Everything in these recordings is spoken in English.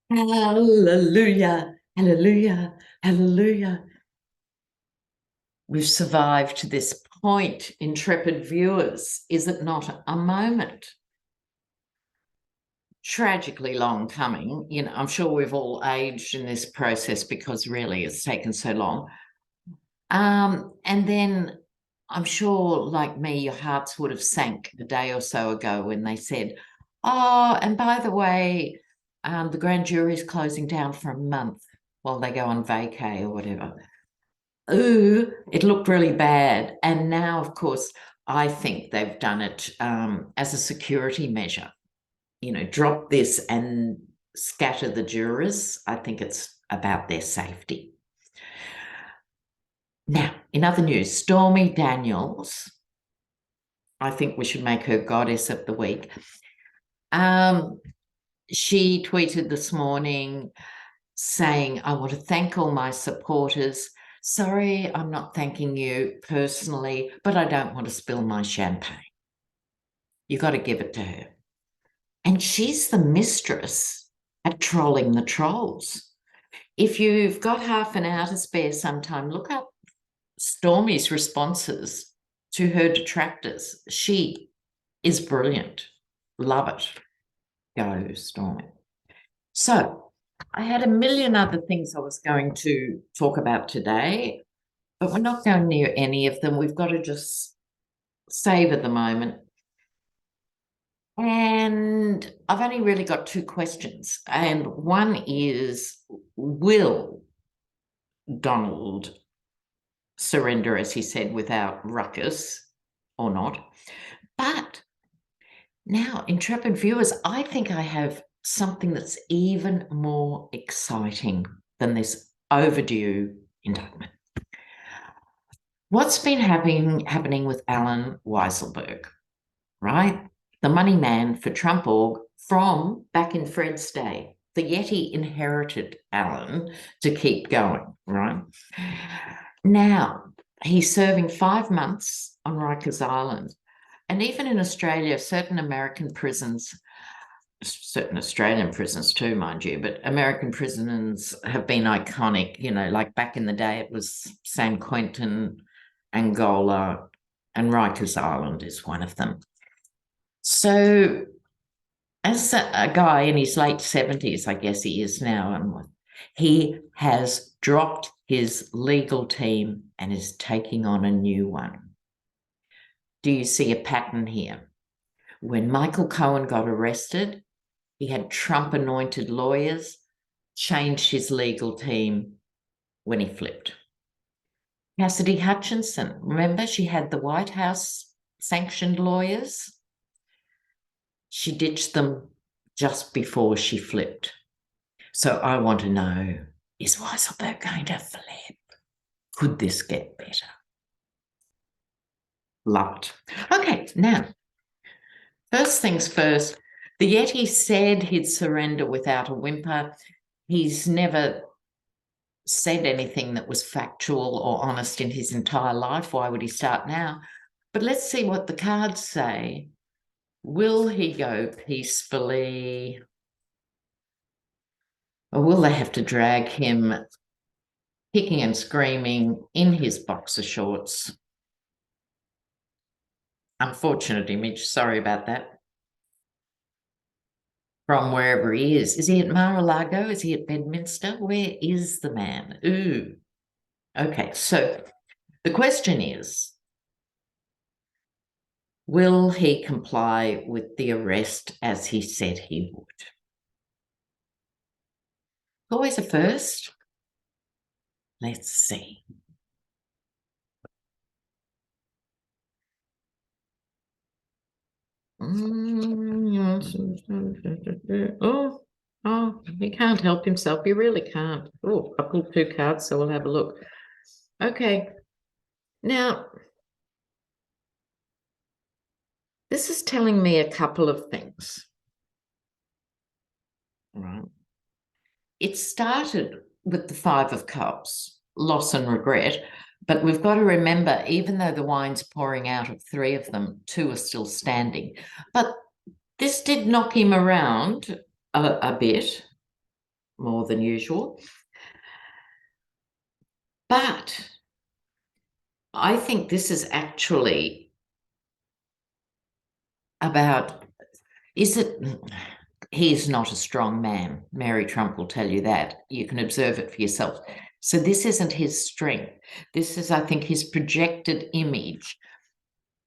Hallelujah, hallelujah, hallelujah. We've survived to this point, intrepid viewers. Is it not a moment? Tragically long coming. I'm sure we've all aged in this process because really it's taken so long. And then I'm sure, like me, your hearts would have sank a day or so ago when they said, oh, and by the way, the grand jury is closing down for a month while they go on vacay or whatever. Ooh, it looked really bad. And now, of course, I think they've done it as a security measure. Drop this and scatter the jurors. I think it's about their safety. Now, in other news, Stormy Daniels, I think we should make her goddess of the week. She tweeted this morning saying, I want to thank all my supporters. Sorry, I'm not thanking you personally, but I don't want to spill my champagne. You got to give it to her. And she's the mistress at trolling the trolls. If you've got half an hour to spare sometime, look up Stormy's responses to her detractors. She is brilliant. Love it. Go, Stormy. So I had a million other things I was going to talk about today, but we're not going near any of them. We've got to just savor the moment. And I've only really got two questions. And one is, will Donald surrender, as he said, without ruckus or not? But now, intrepid viewers, I think I have something that's even more exciting than this overdue indictment. What's been happening with Alan Weisselberg, right? The money man for Trump org from back in Fred's day. The Yeti inherited Alan to keep going, right? Now, he's serving 5 months on Rikers Island. And even in Australia, certain American prisons, certain Australian prisons too, mind you, but American prisons have been iconic. Like back in the day, it was San Quentin, Angola, and Rikers Island is one of them. So as a guy in his late 70s, I guess he is now, and he has dropped his legal team and is taking on a new one. Do you see a pattern here? When Michael Cohen got arrested, he had Trump-anointed lawyers, changed his legal team when he flipped. Cassidy Hutchinson, remember, she had the White House sanctioned lawyers. She ditched them just before she flipped. So I want to know, is Weisselberg going to flip? Could this get better? Love it. Okay, now, first things first, the Yeti said he'd surrender without a whimper. He's never said anything that was factual or honest in his entire life. Why would he start now? But let's see what the cards say. Will he go peacefully? Or will they have to drag him kicking and screaming in his boxer shorts? Unfortunate image. Sorry about that. From wherever he is. Is he at Mar-a-Lago? Is he at Bedminster? Where is the man? Ooh. Okay, so the question is, will he comply with the arrest as he said he would? Always a first. Let's see. Oh, he can't help himself. He really can't. Oh, I pulled two cards, so we'll have a look. Okay. Now, this is telling me a couple of things. Right. It started with the Five of Cups, loss and regret. But we've got to remember, even though the wine's pouring out of 3 of them, 2 are still standing. But this did knock him around a bit. more than usual. But I think this is actually about, is it, he's not a strong man. Mary Trump will tell you that. You can observe it for yourself. So this isn't his strength. This is, I think, his projected image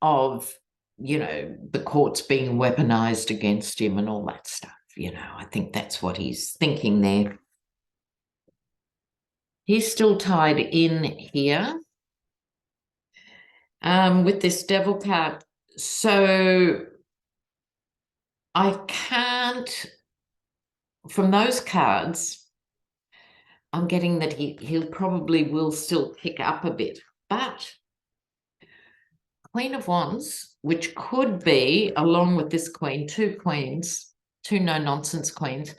of, the courts being weaponized against him and all that stuff. I think that's what he's thinking there. He's still tied in here with this devil card. So I can't, from those cards, I'm getting that he'll probably will still pick up a bit. But Queen of Wands, which could be, along with this queen, two queens, two no-nonsense queens,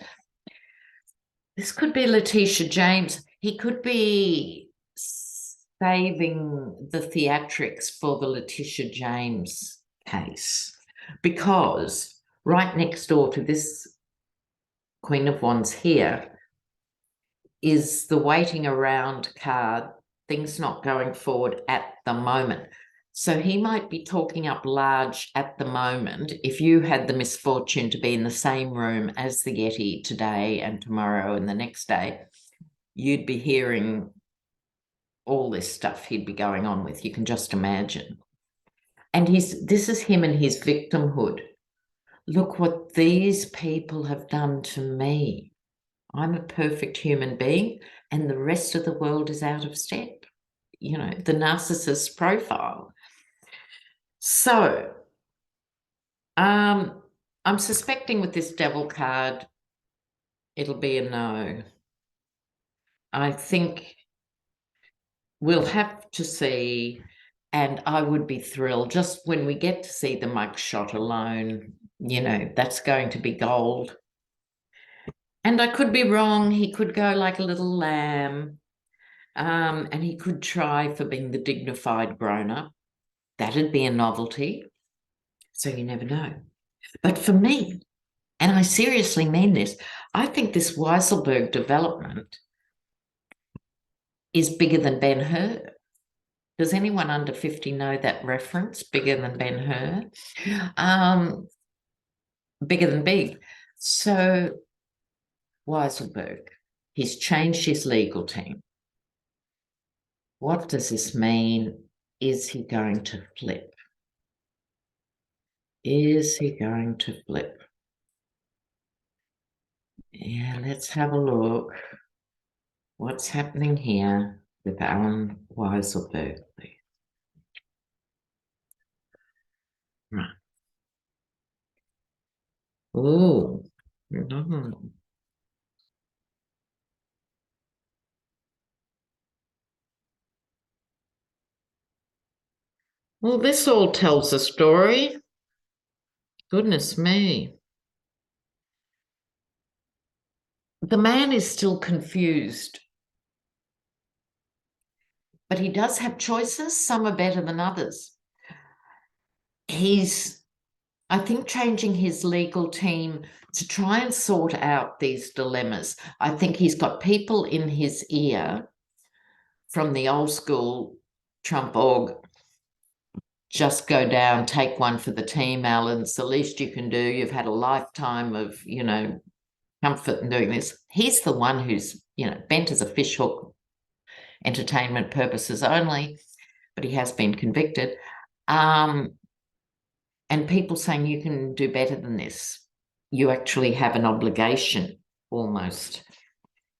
this could be Letitia James. He could be saving the theatrics for the Letitia James case, because right next door to this Queen of Wands here is the waiting around card, things not going forward at the moment. So he might be talking up large at the moment. If you had the misfortune to be in the same room as the Yeti today and tomorrow and the next day, you'd be hearing all this stuff he'd be going on with. You can just imagine. And this is him and his victimhood. Look what these people have done to me. I'm a perfect human being, and the rest of the world is out of step. The narcissist profile. So, I'm suspecting with this devil card, it'll be a no. I think we'll have to see, and I would be thrilled just when we get to see the mugshot alone. That's going to be gold. And I could be wrong. He could go like a little lamb, and he could try for being the dignified grown-up. That'd be a novelty. So you never know. But for me, and I seriously mean this, I think this Weisselberg development is bigger than Ben-Hur. Does anyone under 50 know that reference? Bigger than Ben-Hur? Bigger than big. So Weisselberg, he's changed his legal team. What does this mean? Is he going to flip? Is he going to flip? Yeah, let's have a look. What's happening here with Alan Weisselberg? Right. Oh. Well, this all tells a story. Goodness me. The man is still confused, but he does have choices. Some are better than others. He's, I think, changing his legal team to try and sort out these dilemmas. I think he's got people in his ear from the old school Trump org. Just go down, take one for the team, Alan. It's the least you can do. You've had a lifetime of, comfort in doing this. He's the one who's, bent as a fishhook, entertainment purposes only, but he has been convicted. And people saying you can do better than this. You actually have an obligation almost.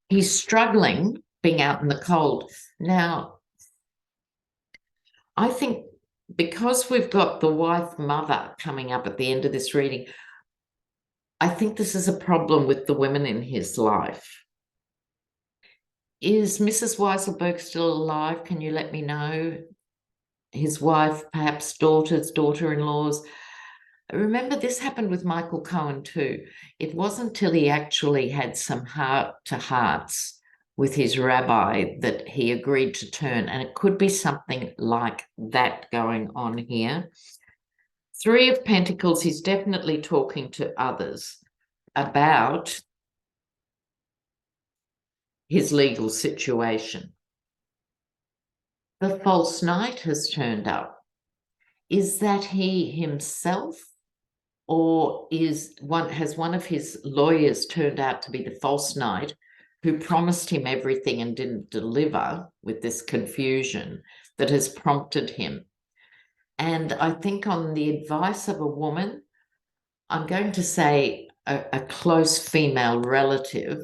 He's struggling being out in the cold. Now, I think because we've got the wife mother coming up at the end of this reading, I think this is a problem with the women in his life. Is Mrs. Weisselberg still alive? Can you let me know? His wife, perhaps daughters, daughter-in-laws. Remember, this happened with Michael Cohen too. It wasn't till he actually had some heart-to-hearts with his rabbi that he agreed to turn, and it could be something like that going on here. Three of Pentacles, he's definitely talking to others about his legal situation. The false knight has turned up. Is that he himself, or has one of his lawyers turned out to be the false knight who promised him everything and didn't deliver, with this confusion that has prompted him? And I think, on the advice of a woman, I'm going to say a close female relative.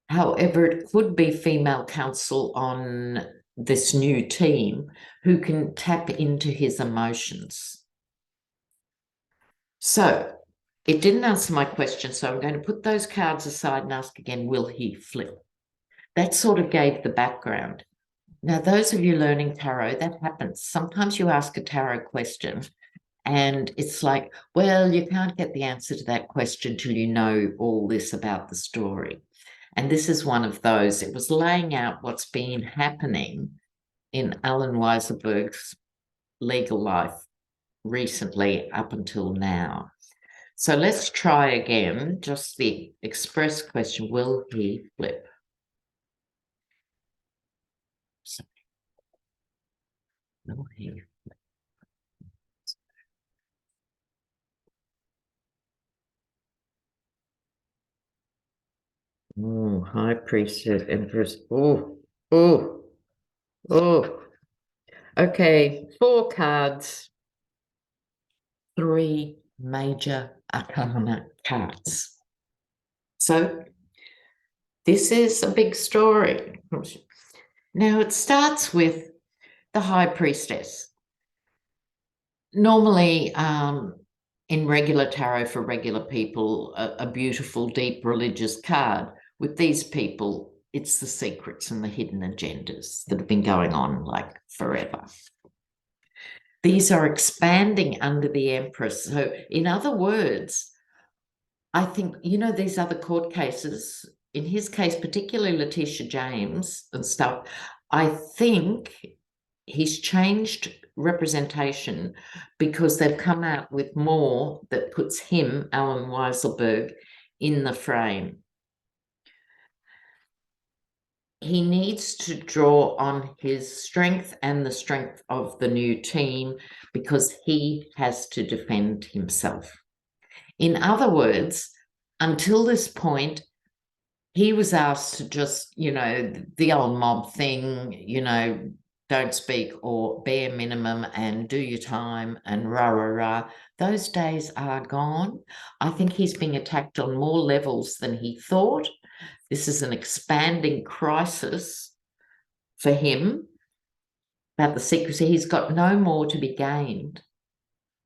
However, it could be female counsel on this new team who can tap into his emotions. So it didn't answer my question, so I'm going to put those cards aside and ask again, will he flip? That sort of gave the background. Now, those of you learning tarot, that happens. Sometimes you ask a tarot question and it's like, well, you can't get the answer to that question till you know all this about the story. And this is one of those. It was laying out what's been happening in Alan Weisselberg's legal life recently up until now. So let's try again, just the express question, will he flip? So, will he flip? Oh, High Priestess, Empress. Oh. Okay, 4 cards. 3 major arcana cards. So this is a big story. Now, it starts with the High Priestess. Normally, in regular tarot for regular people, a beautiful, deep religious card. With these people, it's the secrets and the hidden agendas that have been going on like forever. These are expanding under the Empress. So, in other words, I think, these other court cases, in his case, particularly Letitia James and stuff, I think he's changed representation because they've come out with more that puts him, Alan Weisselberg, in the frame. He needs to draw on his strength and the strength of the new team because he has to defend himself. In other words, until this point, he was asked to just, the old mob thing, don't speak or bare minimum and do your time and rah. Those days are gone. I think he's being attacked on more levels than he thought. This is an expanding crisis for him about the secrecy. He's got no more to be gained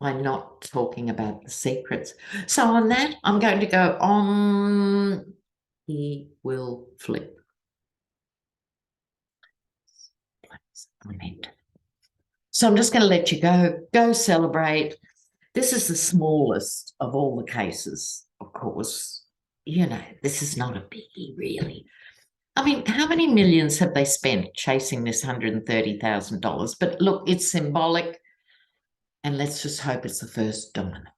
by not talking about the secrets. So on that, I'm going to go on. He will flip. So I'm just going to let you go celebrate. This is the smallest of all the cases, of course. This is not a biggie, really. I mean, how many millions have they spent chasing this $130,000? But look, it's symbolic, and let's just hope it's the first domino.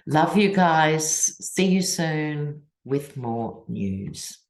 Love you guys. See you soon with more news.